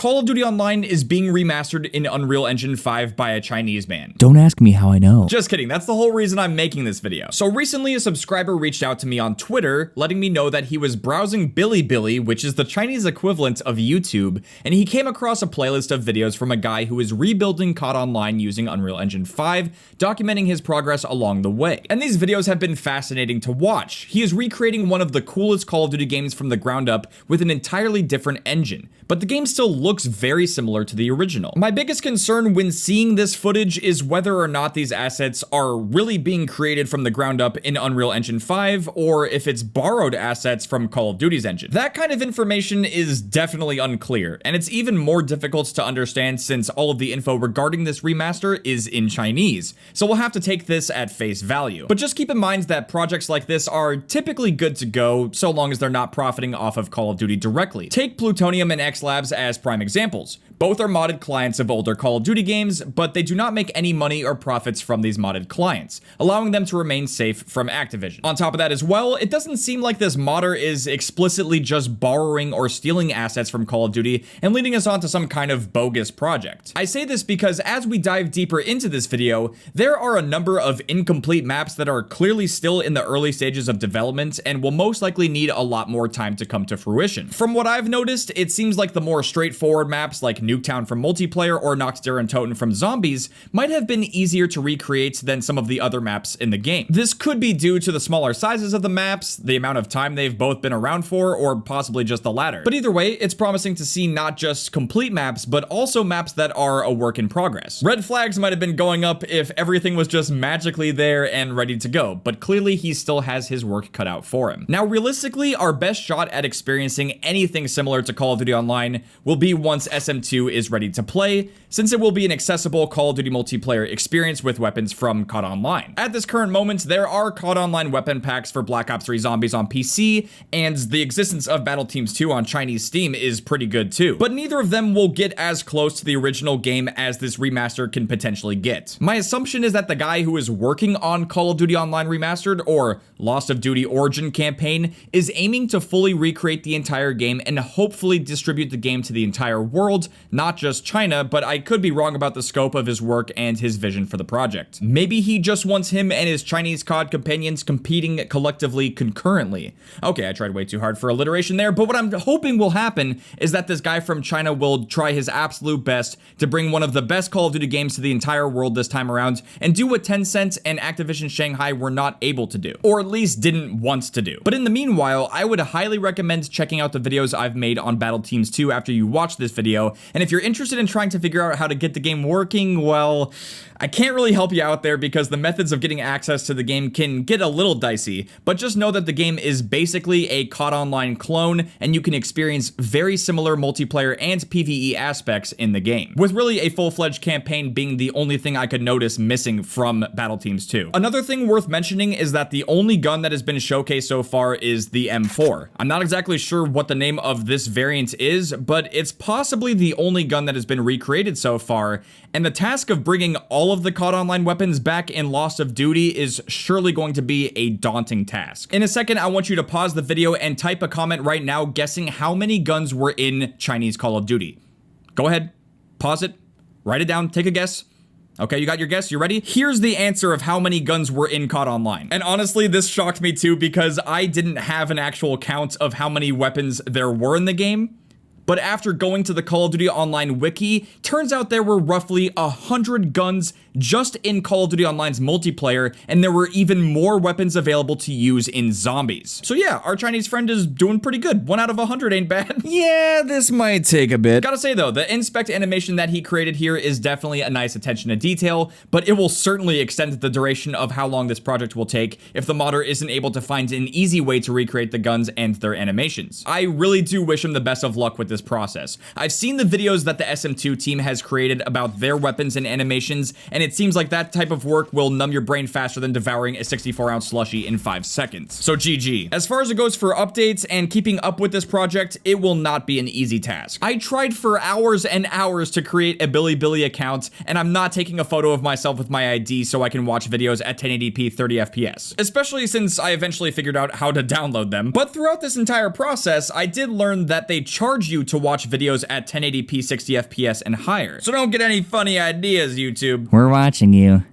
Call of Duty Online is being remastered in Unreal Engine 5 by a Chinese man. Don't ask me how I know. Just kidding, that's the whole reason I'm making this video. So recently a subscriber reached out to me on Twitter, letting me know that he was browsing Bilibili, which is the Chinese equivalent of YouTube, and he came across a playlist of videos from a guy who is rebuilding COD Online using Unreal Engine 5, documenting his progress along the way. And these videos have been fascinating to watch. He is recreating one of the coolest Call of Duty games from the ground up with an entirely different engine, but the game still looks very similar to the original. My biggest concern when seeing this footage is whether or not these assets are really being created from the ground up in Unreal Engine 5, or if it's borrowed assets from Call of Duty's engine. That kind of information is definitely unclear, and it's even more difficult to understand since all of the info regarding this remaster is in Chinese, so we'll have to take this at face value. But just keep in mind that projects like this are typically good to go so long as they're not profiting off of Call of Duty directly. Take Plutonium and X Labs as prime examples. Both are modded clients of older Call of Duty games, but they do not make any money or profits from these modded clients, allowing them to remain safe from Activision. On top of that as well, it doesn't seem like this modder is explicitly just borrowing or stealing assets from Call of Duty and leading us on to some kind of bogus project. I say this because as we dive deeper into this video, there are a number of incomplete maps that are clearly still in the early stages of development and will most likely need a lot more time to come to fruition. From what I've noticed, it seems like the more straightforward maps like Nuketown from multiplayer or Noxter and Toten from zombies might have been easier to recreate than some of the other maps in the game. This could be due to the smaller sizes of the maps, the amount of time they've both been around for, or possibly just the latter. But either way, it's promising to see not just complete maps, but also maps that are a work in progress. Red flags might have been going up if everything was just magically there and ready to go, but clearly he still has his work cut out for him. Now, realistically, our best shot at experiencing anything similar to Call of Duty Online will be once SM2 is ready to play, since it will be an accessible Call of Duty multiplayer experience with weapons from COD Online. At this current moment, there are COD Online weapon packs for Black Ops 3 Zombies on PC, and the existence of Battle Teams 2 on Chinese Steam is pretty good too, but neither of them will get as close to the original game as this remaster can potentially get. My assumption is that the guy who is working on Call of Duty Online Remastered, or Lost of Duty Origin campaign, is aiming to fully recreate the entire game and hopefully distribute the game to the entire world, not just China, but I could be wrong about the scope of his work and his vision for the project. Maybe he just wants him and his Chinese COD companions competing collectively concurrently. Okay, I tried way too hard for alliteration there, but what I'm hoping will happen is that this guy from China will try his absolute best to bring one of the best Call of Duty games to the entire world this time around and do what Tencent and Activision Shanghai were not able to do, or at least didn't want to do. But in the meanwhile, I would highly recommend checking out the videos I've made on Battle Teams 2 after you watch this video, and if you're interested in trying to figure out how to get the game working, well, I can't really help you out there because the methods of getting access to the game can get a little dicey, but just know that the game is basically a COD Online clone, and you can experience very similar multiplayer and PvE aspects in the game, with really a full-fledged campaign being the only thing I could notice missing from Battle Teams 2. Another thing worth mentioning is that the only gun that has been showcased so far is the M4. I'm not exactly sure what the name of this variant is, but it's possibly the only gun that has been recreated so far, and the task of bringing all of the COD Online weapons back in Lost of Duty is surely going to be a daunting task. In a second, I want you to pause the video and type a comment right now guessing how many guns were in Chinese Call of Duty. Go ahead, pause it, write it down, take a guess. Okay, you got your guess? You ready? Here's the answer of how many guns were in COD Online. And honestly, this shocked me too because I didn't have an actual count of how many weapons there were in the game. But after going to the Call of Duty Online wiki, turns out there were roughly 100 guns just in Call of Duty Online's multiplayer, and there were even more weapons available to use in zombies. So yeah, our Chinese friend is doing pretty good. 1 out of 100 ain't bad. Yeah, this might take a bit. Gotta say though, the inspect animation that he created here is definitely a nice attention to detail, but it will certainly extend the duration of how long this project will take if the modder isn't able to find an easy way to recreate the guns and their animations. I really do wish him the best of luck with this process. I've seen the videos that the SM2 team has created about their weapons and animations, and it seems like that type of work will numb your brain faster than devouring a 64-ounce slushie in 5 seconds. So GG. As far as it goes for updates and keeping up with this project, it will not be an easy task. I tried for hours and hours to create a Bilibili account, and I'm not taking a photo of myself with my ID so I can watch videos at 1080p 30 FPS, especially since I eventually figured out how to download them. But throughout this entire process, I did learn that they charge you to watch videos at 1080p 60 FPS and higher. So don't get any funny ideas, YouTube. We're watching you.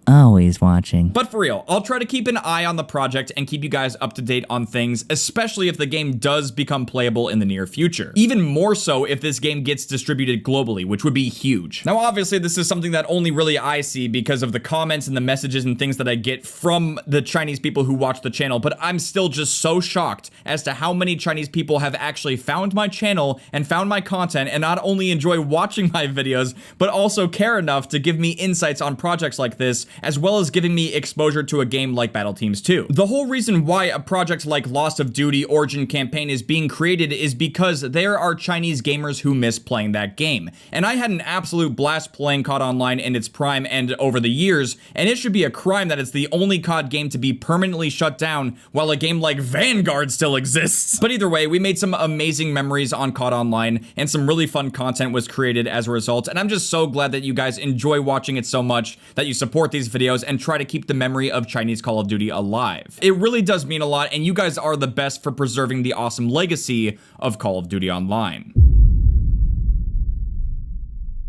Always watching. But for real, I'll try to keep an eye on the project and keep you guys up to date on things, especially if the game does become playable in the near future. Even more so if this game gets distributed globally, which would be huge. Now, obviously, this is something that only really I see because of the comments and the messages and things that I get from the Chinese people who watch the channel, but I'm still just so shocked as to how many Chinese people have actually found my channel and found my content and not only enjoy watching my videos, but also care enough to give me insights on projects like this, as well as giving me exposure to a game like Battleteams 2. The whole reason why a project like Lost of Duty Origin Campaign is being created is because there are Chinese gamers who miss playing that game. And I had an absolute blast playing COD Online in its prime and over the years, and it should be a crime that it's the only COD game to be permanently shut down while a game like Vanguard still exists. But either way, we made some amazing memories on COD Online, and some really fun content was created as a result, and I'm just so glad that you guys enjoy watching it so much, that you support these videos and try to keep the memory of Chinese Call of Duty alive. It really does mean a lot, and you guys are the best for preserving the awesome legacy of Call of Duty Online.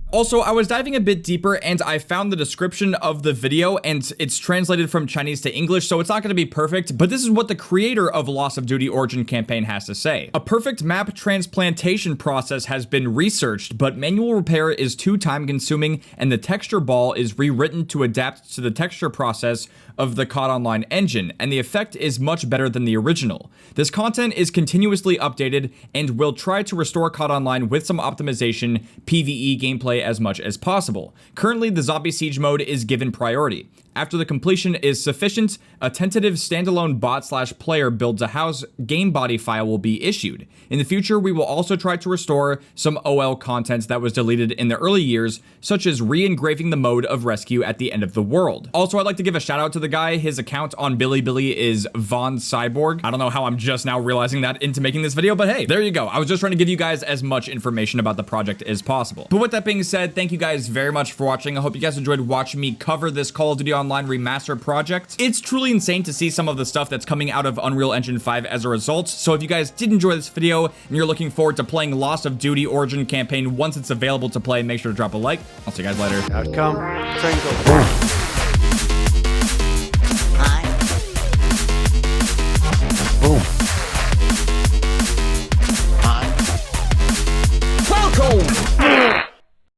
Also, I was diving a bit deeper and I found the description of the video, and it's translated from Chinese to English, so it's not going to be perfect, but this is what the creator of Lost of Duty Origin Campaign has to say. A perfect map transplantation process has been researched, but manual repair is too time consuming and the texture ball is rewritten to adapt to the texture process of the COD Online engine, and the effect is much better than the original. This content is continuously updated and will try to restore COD Online with some optimization, PvE gameplay as much as possible. Currently, the Zombie Siege mode is given priority. After the completion is sufficient, a tentative standalone bot/player build to house game body file will be issued. In the future, we will also try to restore some OL content that was deleted in the early years, such as re-engraving the mode of rescue at the end of the world. Also, I'd like to give a shout out to the guy. His account on Bilibili is Von Cyborg. I don't know how I'm just now realizing that into making this video, but hey, there you go. I was just trying to give you guys as much information about the project as possible. But with that being said, thank you guys very much for watching. I hope you guys enjoyed watching me cover this Call of Duty Online remaster project. It's truly insane to see some of the stuff that's coming out of Unreal Engine 5 as a result. So if you guys did enjoy this video and you're looking forward to playing Lost of Duty Origin Campaign once it's available to play, make sure to drop a like. I'll see you guys later. Outcome, Tango.